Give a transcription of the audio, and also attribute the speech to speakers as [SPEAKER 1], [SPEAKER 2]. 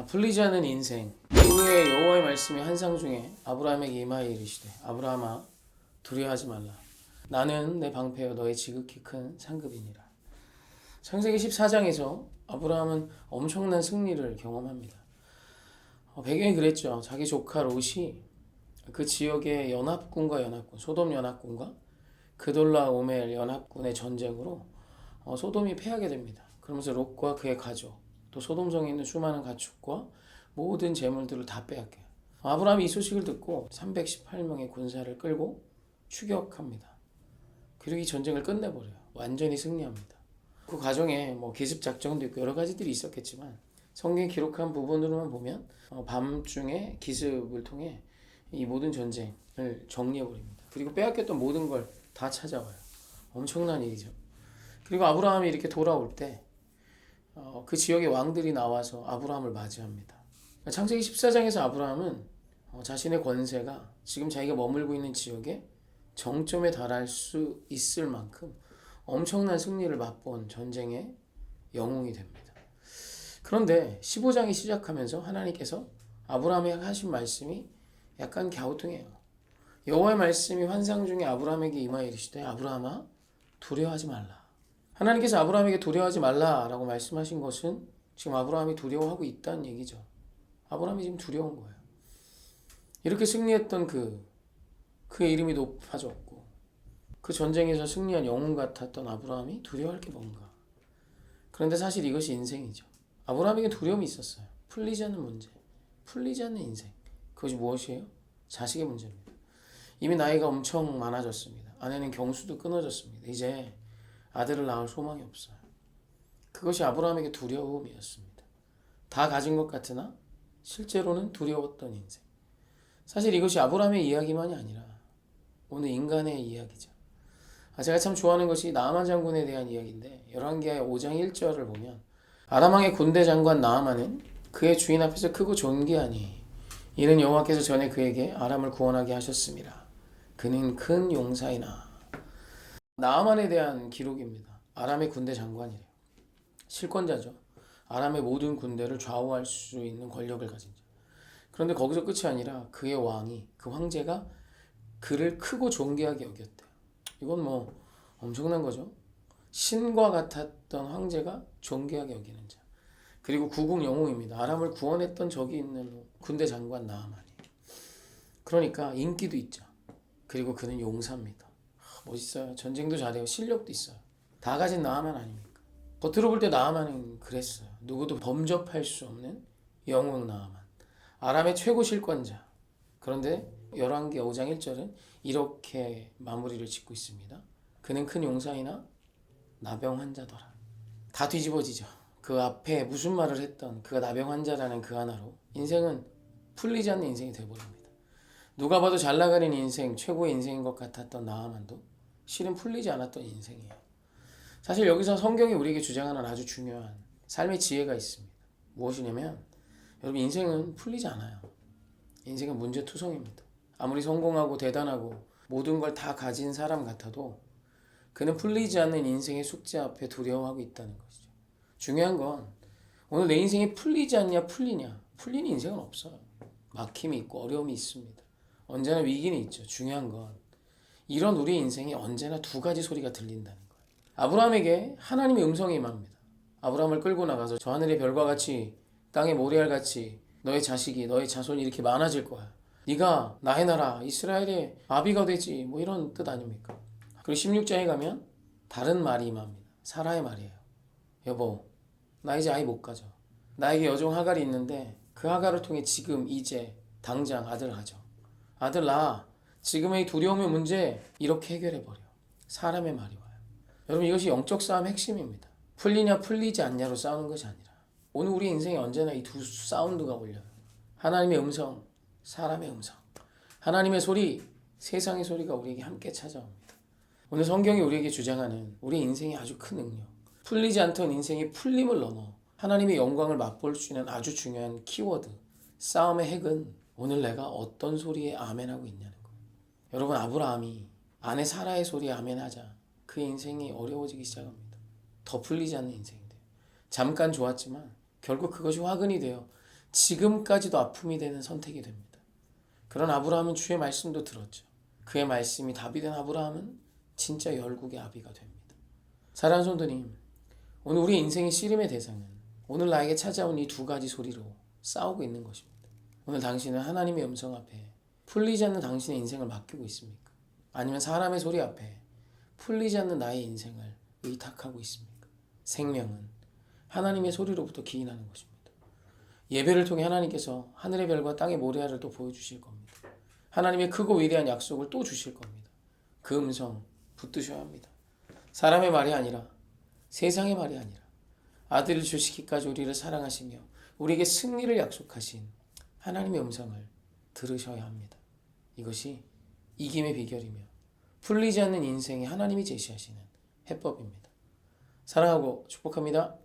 [SPEAKER 1] 풀리지 않는 인생. 이후에 여호와의 말씀이 환상 중에 아브라함에게 임하여 이르시되 아브라함아 두려워하지 말라. 나는 내 방패여 너의 지극히 큰 상급이니라. 창세기 14장에서 아브라함은 엄청난 승리를 경험합니다. 배경이 그랬죠. 자기 조카 롯이 그 지역의 연합군과 소돔 연합군과 그돌라 오멜 연합군의 전쟁으로 소돔이 패하게 됩니다. 그러면서 롯과 그의 가족, 또 소돔성에 있는 수많은 가축과 모든 재물들을 다 빼앗겨요. 아브라함이 이 소식을 듣고 318명의 군사를 끌고 추격합니다. 그리고 이 전쟁을 끝내버려요. 완전히 승리합니다. 그 과정에 기습 작전도 있고 여러 가지들이 있었겠지만 성경에 기록한 부분으로만 보면 밤중에 기습을 통해 이 모든 전쟁을 정리해버립니다. 그리고 빼앗겼던 모든 걸 다 찾아와요. 엄청난 일이죠. 그리고 아브라함이 이렇게 돌아올 때 그 지역의 왕들이 나와서 아브라함을 맞이합니다. 창세기 14장에서 아브라함은 자신의 권세가 지금 자기가 머물고 있는 지역에 정점에 달할 수 있을 만큼 엄청난 승리를 맛본 전쟁의 영웅이 됩니다. 그런데 15장이 시작하면서 하나님께서 아브라함에게 하신 말씀이 약간 갸우뚱해요. 여호와의 말씀이 환상 중에 아브라함에게 임하여 이르시되 아브라함아 두려워하지 말라. 하나님께서 아브라함에게 두려워하지 말라라고 말씀하신 것은 지금 아브라함이 두려워하고 있다는 얘기죠. 아브라함이 지금 두려운 거예요. 이렇게 승리했던 그의 이름이 높아졌고 그 전쟁에서 승리한 영웅 같았던 아브라함이 두려워할 게 뭔가. 그런데 사실 이것이 인생이죠. 아브라함에게 두려움이 있었어요. 풀리지 않는 문제, 풀리지 않는 인생. 그것이 무엇이에요? 자식의 문제입니다. 이미 나이가 엄청 많아졌습니다. 아내는 경수도 끊어졌습니다. 이제 아들을 낳을 소망이 없어요. 그것이 아브라함에게 두려움이었습니다. 다 가진 것 같으나 실제로는 두려웠던 인생. 사실 이것이 아브라함의 이야기만이 아니라 오늘 인간의 이야기죠. 제가 참 좋아하는 것이 나아만 장군에 대한 이야기인데 열왕기하 5장 1절을 보면 아람 왕의 군대 장관 나아만은 그의 주인 앞에서 크고 존귀하니 이는 여호와께서 전에 그에게 아람을 구원하게 하셨습니다. 그는 큰 용사이나. 나아만에 대한 기록입니다. 아람의 군대 장관이래요. 실권자죠. 아람의 모든 군대를 좌우할 수 있는 권력을 가진 자. 그런데 거기서 끝이 아니라 그의 왕이, 그 황제가 그를 크고 존귀하게 여겼대요. 이건 엄청난 거죠. 신과 같았던 황제가 존귀하게 여기는 자. 그리고 국ung 영웅입니다. 아람을 구원했던 적이 있는 군대 장관 나아만이. 그러니까 인기도 있죠. 그리고 그는 용사입니다. 멋있어요. 전쟁도 잘해요. 실력도 있어요. 다 가진 나아만 아닙니까? 겉으로 볼 때 나아만은 그랬어요. 누구도 범접할 수 없는 영웅 나아만. 아람의 최고 실권자. 그런데 열왕기 5장 1절은 이렇게 마무리를 짓고 있습니다. 그는 큰 용사이나 나병 환자더라. 다 뒤집어지죠. 그 앞에 무슨 말을 했던 그가 나병 환자라는 그 하나로 인생은 풀리지 않는 인생이 되어버립니다. 누가 봐도 잘 나가는 인생, 최고의 인생인 것 같았던 나아만도 실은 풀리지 않았던 인생이에요. 사실 여기서 성경이 우리에게 주장하는 아주 중요한 삶의 지혜가 있습니다. 무엇이냐면 여러분 인생은 풀리지 않아요. 인생은 문제투성입니다. 아무리 성공하고 대단하고 모든 걸 다 가진 사람 같아도 그는 풀리지 않는 인생의 숙제 앞에 두려워하고 있다는 것이죠. 중요한 건 오늘 내 인생이 풀리지 않냐 풀리냐. 풀리는 인생은 없어요. 막힘이 있고 어려움이 있습니다. 언제나 위기는 있죠. 중요한 건 이런 우리 인생에 언제나 두 가지 소리가 들린다는 거예요. 아브라함에게 하나님의 음성이 임합니다. 아브라함을 끌고 나가서 저 하늘의 별과 같이 땅의 모래알같이 너의 자식이 너의 자손이 이렇게 많아질 거야. 네가 나의 나라 이스라엘의 아비가 되지 이런 뜻 아닙니까? 그리고 16장에 가면 다른 말이 임합니다. 사라의 말이에요. 여보 나 이제 아이 못 가져. 나에게 여종 하갈이 있는데 그 하갈을 통해 지금 이제 당장 아들 가져. 아들 낳아. 지금의 두려움의 문제 이렇게 해결해버려. 사람의 말이 와요. 여러분 이것이 영적 싸움의 핵심입니다. 풀리냐 풀리지 않냐로 싸우는 것이 아니라 오늘 우리 인생에 언제나 이 두 사운드가 울려요. 하나님의 음성, 사람의 음성. 하나님의 소리, 세상의 소리가 우리에게 함께 찾아옵니다. 오늘 성경이 우리에게 주장하는 우리 인생의 아주 큰 능력. 풀리지 않던 인생의 풀림을 넘어 하나님의 영광을 맛볼 수 있는 아주 중요한 키워드. 싸움의 핵은 오늘 내가 어떤 소리에 아멘하고 있냐는 거예요. 여러분 아브라함이 아내 사라의 소리에 아멘하자 그 인생이 어려워지기 시작합니다. 더 풀리지 않는 인생이 돼요. 잠깐 좋았지만 결국 그것이 화근이 되어 지금까지도 아픔이 되는 선택이 됩니다. 그런 아브라함은 주의 말씀도 들었죠. 그의 말씀이 답이 된 아브라함은 진짜 열국의 아비가 됩니다. 사랑하는 성도님, 오늘 우리 인생의 씨름의 대상은 오늘 나에게 찾아온 이 두 가지 소리로 싸우고 있는 것입니다. 오늘 당신은 하나님의 음성 앞에 풀리지 않는 당신의 인생을 맡기고 있습니까? 아니면 사람의 소리 앞에 풀리지 않는 나의 인생을 의탁하고 있습니까? 생명은 하나님의 소리로부터 기인하는 것입니다. 예배를 통해 하나님께서 하늘의 별과 땅의 모래알을 또 보여주실 겁니다. 하나님의 크고 위대한 약속을 또 주실 겁니다. 그 음성 붙드셔야 합니다. 사람의 말이 아니라 세상의 말이 아니라 아들을 주시기까지 우리를 사랑하시며 우리에게 승리를 약속하신 하나님의 음성을 들으셔야 합니다. 이것이 이김의 비결이며 풀리지 않는 인생에 하나님이 제시하시는 해법입니다. 사랑하고 축복합니다.